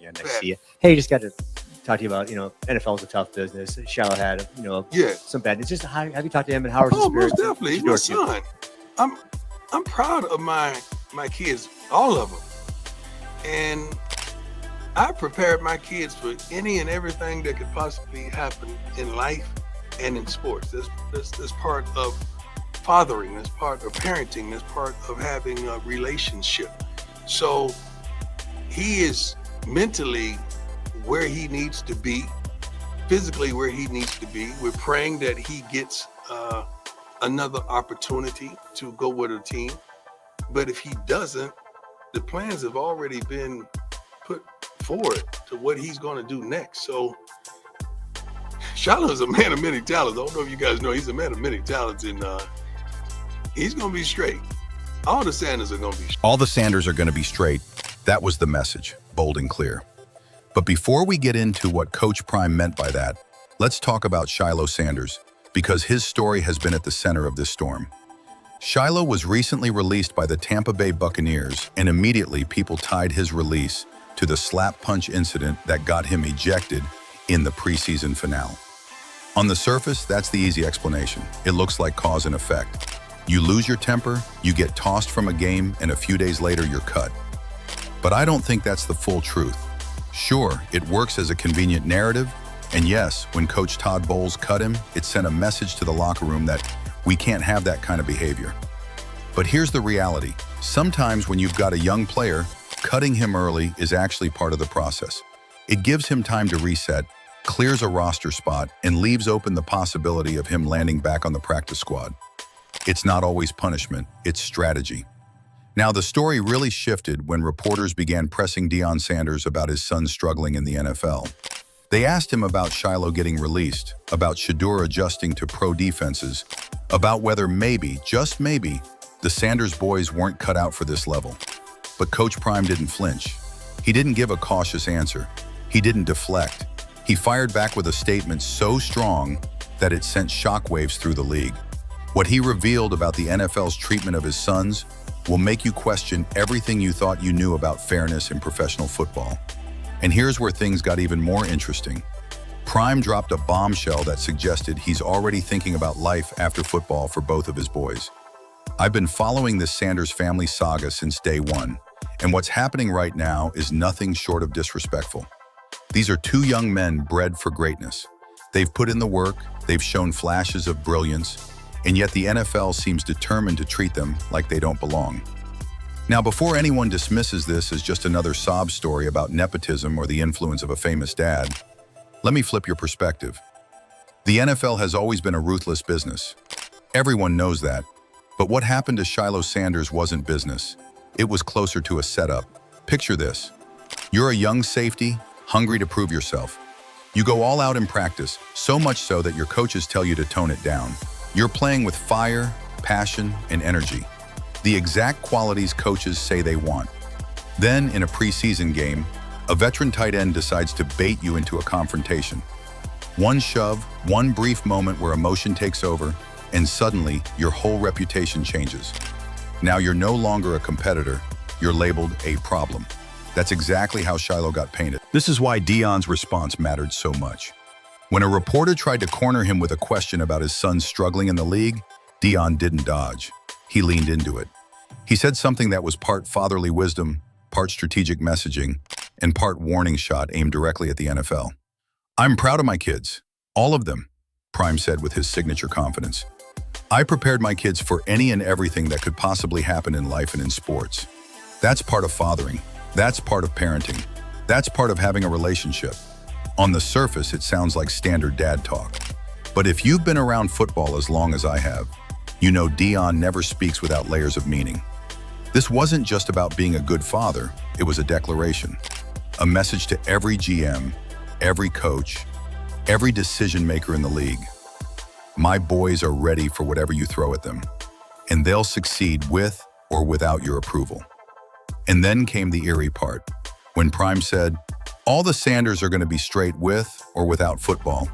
again next to you. Hey, just got to talk to you about, NFL is a tough business. Shilo had, some bad. It's just have you talked to him and how are his spirits? Most definitely. He's my son. I'm proud of my kids, all of them, and I prepared my kids for any and everything that could possibly happen in life and in sports. That's part of fathering. That's part of parenting. That's part of having a relationship. So he is mentally where he needs to be, physically where he needs to be. We're praying that he gets another opportunity to go with a team. But if he doesn't, the plans have already been put forward to what he's going to do next. So Shilo is a man of many talents. I don't know if you guys know, he's a man of many talents, and he's going to be straight. All the Sanders are going to be straight. All the Sanders are going to be straight. That was the message, bold and clear. But before we get into what Coach Prime meant by that, let's talk about Shedeur Sanders, because his story has been at the center of this storm. Shilo was recently released by the Tampa Bay Buccaneers, and immediately people tied his release to the slap punch incident that got him ejected in the preseason finale. On the surface, that's the easy explanation. It looks like cause and effect. You lose your temper, you get tossed from a game, and a few days later you're cut. But I don't think that's the full truth. Sure, it works as a convenient narrative, and yes, when Coach Todd Bowles cut him, it sent a message to the locker room that we can't have that kind of behavior. But here's the reality. Sometimes when you've got a young player, cutting him early is actually part of the process. It gives him time to reset, clears a roster spot, and leaves open the possibility of him landing back on the practice squad. It's not always punishment, it's strategy. Now, the story really shifted when reporters began pressing Deion Sanders about his son struggling in the NFL. They asked him about Shilo getting released, about Shedeur adjusting to pro defenses, about whether maybe, just maybe, the Sanders boys weren't cut out for this level. But Coach Prime didn't flinch. He didn't give a cautious answer. He didn't deflect. He fired back with a statement so strong that it sent shockwaves through the league. What he revealed about the NFL's treatment of his sons will make you question everything you thought you knew about fairness in professional football. And here's where things got even more interesting. Prime dropped a bombshell that suggested he's already thinking about life after football for both of his boys. I've been following this Sanders family saga since day one, and what's happening right now is nothing short of disrespectful. These are two young men bred for greatness. They've put in the work, they've shown flashes of brilliance, and yet the NFL seems determined to treat them like they don't belong. Now, before anyone dismisses this as just another sob story about nepotism or the influence of a famous dad, let me flip your perspective. The NFL has always been a ruthless business. Everyone knows that. But what happened to Shedeur Sanders wasn't business. It was closer to a setup. Picture this. You're a young safety, hungry to prove yourself. You go all out in practice, so much so that your coaches tell you to tone it down. You're playing with fire, passion, and energy. The exact qualities coaches say they want. Then, in a preseason game, a veteran tight end decides to bait you into a confrontation. One shove, one brief moment where emotion takes over, and suddenly your whole reputation changes. Now you're no longer a competitor, you're labeled a problem. That's exactly how Shilo got painted. This is why Deion's response mattered so much. When a reporter tried to corner him with a question about his son struggling in the league, Deion didn't dodge. He leaned into it. He said something that was part fatherly wisdom, part strategic messaging, and part warning shot aimed directly at the NFL. "I'm proud of my kids, all of them," Prime said with his signature confidence. "I prepared my kids for any and everything that could possibly happen in life and in sports. That's part of fathering. That's part of parenting. That's part of having a relationship." On the surface, it sounds like standard dad talk. But if you've been around football as long as I have, you know Deion never speaks without layers of meaning. This wasn't just about being a good father, it was a declaration. A message to every GM, every coach, every decision maker in the league. My boys are ready for whatever you throw at them, and they'll succeed with or without your approval. And then came the eerie part. When Prime said, "All the Sanders are going to be straight with or without football,"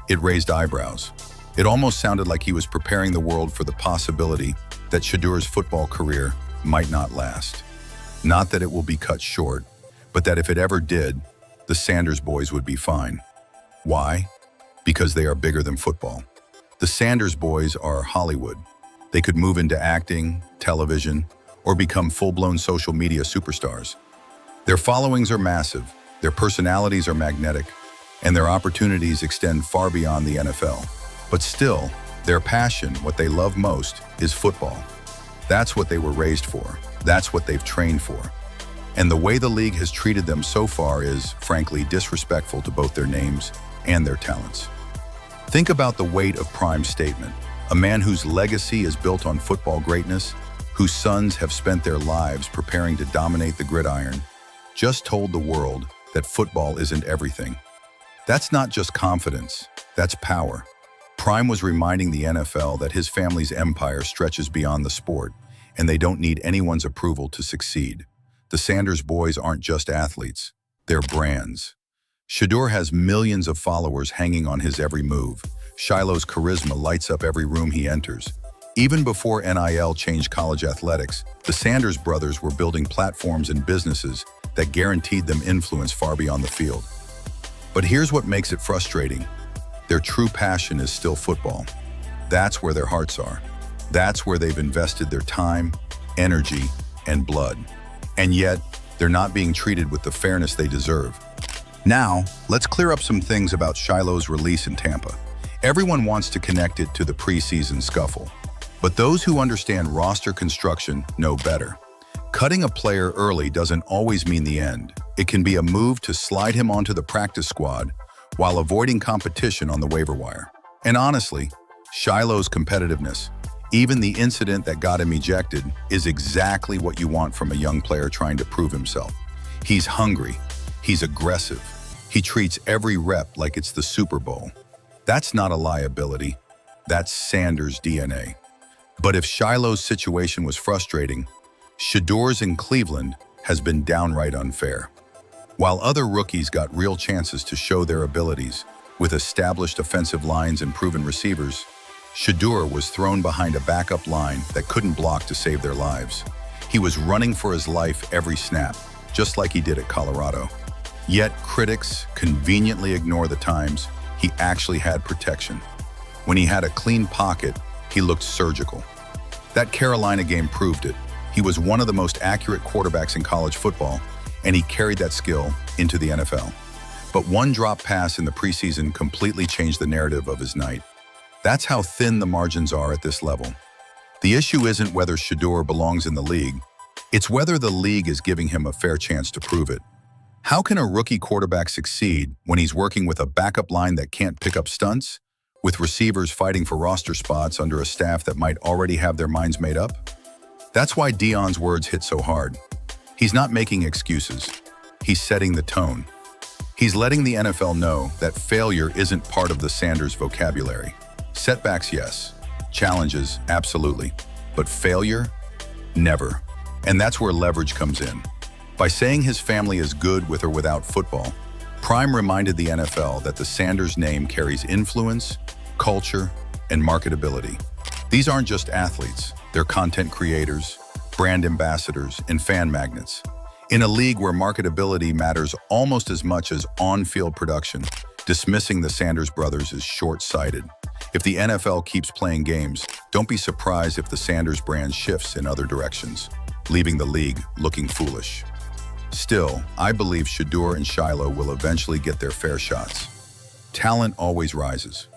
it raised eyebrows. It almost sounded like he was preparing the world for the possibility that Shedeur's football career might not last. Not that it will be cut short, but that if it ever did, the Sanders boys would be fine. Why? Because they are bigger than football. The Sanders boys are Hollywood. They could move into acting, television, or become full-blown social media superstars. Their followings are massive, their personalities are magnetic, and their opportunities extend far beyond the NFL. But still, their passion, what they love most, is football. That's what they were raised for. That's what they've trained for. And the way the league has treated them so far is, frankly, disrespectful to both their names and their talents. Think about the weight of Prime's statement. A man whose legacy is built on football greatness, whose sons have spent their lives preparing to dominate the gridiron, just told the world that football isn't everything. That's not just confidence, that's power. Prime was reminding the NFL that his family's empire stretches beyond the sport, and they don't need anyone's approval to succeed. The Sanders boys aren't just athletes, they're brands. Shedeur has millions of followers hanging on his every move. Shilo's charisma lights up every room he enters. Even before NIL changed college athletics, the Sanders brothers were building platforms and businesses that guaranteed them influence far beyond the field. But here's what makes it frustrating. Their true passion is still football. That's where their hearts are. That's where they've invested their time, energy, and blood. And yet, they're not being treated with the fairness they deserve. Now, let's clear up some things about Shilo's release in Tampa. Everyone wants to connect it to the preseason scuffle. But those who understand roster construction know better. Cutting a player early doesn't always mean the end. It can be a move to slide him onto the practice squad while avoiding competition on the waiver wire. And honestly, Shilo's competitiveness, even the incident that got him ejected, is exactly what you want from a young player trying to prove himself. He's hungry, he's aggressive, he treats every rep like it's the Super Bowl. That's not a liability, that's Sanders' DNA. But if Shilo's situation was frustrating, Shedeur's in Cleveland has been downright unfair. While other rookies got real chances to show their abilities with established offensive lines and proven receivers, Shedeur was thrown behind a backup line that couldn't block to save their lives. He was running for his life every snap, just like he did at Colorado. Yet critics conveniently ignore the times he actually had protection. When he had a clean pocket, he looked surgical. That Carolina game proved it. He was one of the most accurate quarterbacks in college football, and he carried that skill into the NFL. But one drop pass in the preseason completely changed the narrative of his night. That's how thin the margins are at this level. The issue isn't whether Shedeur belongs in the league, it's whether the league is giving him a fair chance to prove it. How can a rookie quarterback succeed when he's working with a backup line that can't pick up stunts, with receivers fighting for roster spots under a staff that might already have their minds made up? That's why Deion's words hit so hard. He's not making excuses. He's setting the tone. He's letting the NFL know that failure isn't part of the Sanders vocabulary. Setbacks, yes. Challenges, absolutely. But failure? Never. And that's where leverage comes in. By saying his family is good with or without football, Prime reminded the NFL that the Sanders name carries influence, culture, and marketability. These aren't just athletes. They're content creators, brand ambassadors, and fan magnets. In a league where marketability matters almost as much as on-field production, dismissing the Sanders brothers is short-sighted. If the NFL keeps playing games, don't be surprised if the Sanders brand shifts in other directions, leaving the league looking foolish. Still, I believe Shedeur and Shilo will eventually get their fair shots. Talent always rises.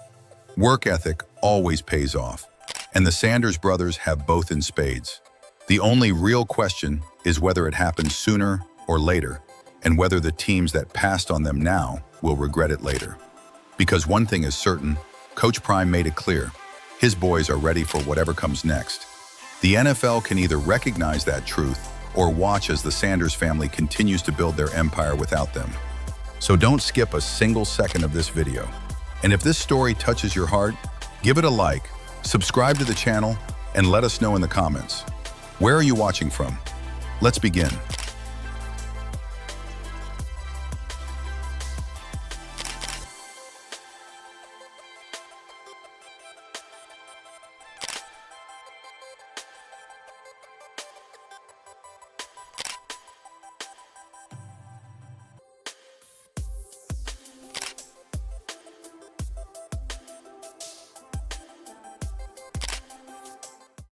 Work ethic always pays off. And the Sanders brothers have both in spades. The only real question is whether it happens sooner or later, and whether the teams that passed on them now will regret it later. Because one thing is certain, Coach Prime made it clear, his boys are ready for whatever comes next. The NFL can either recognize that truth or watch as the Sanders family continues to build their empire without them. So don't skip a single second of this video. And if this story touches your heart, give it a like, subscribe to the channel, and let us know in the comments. Where are you watching from? Let's begin.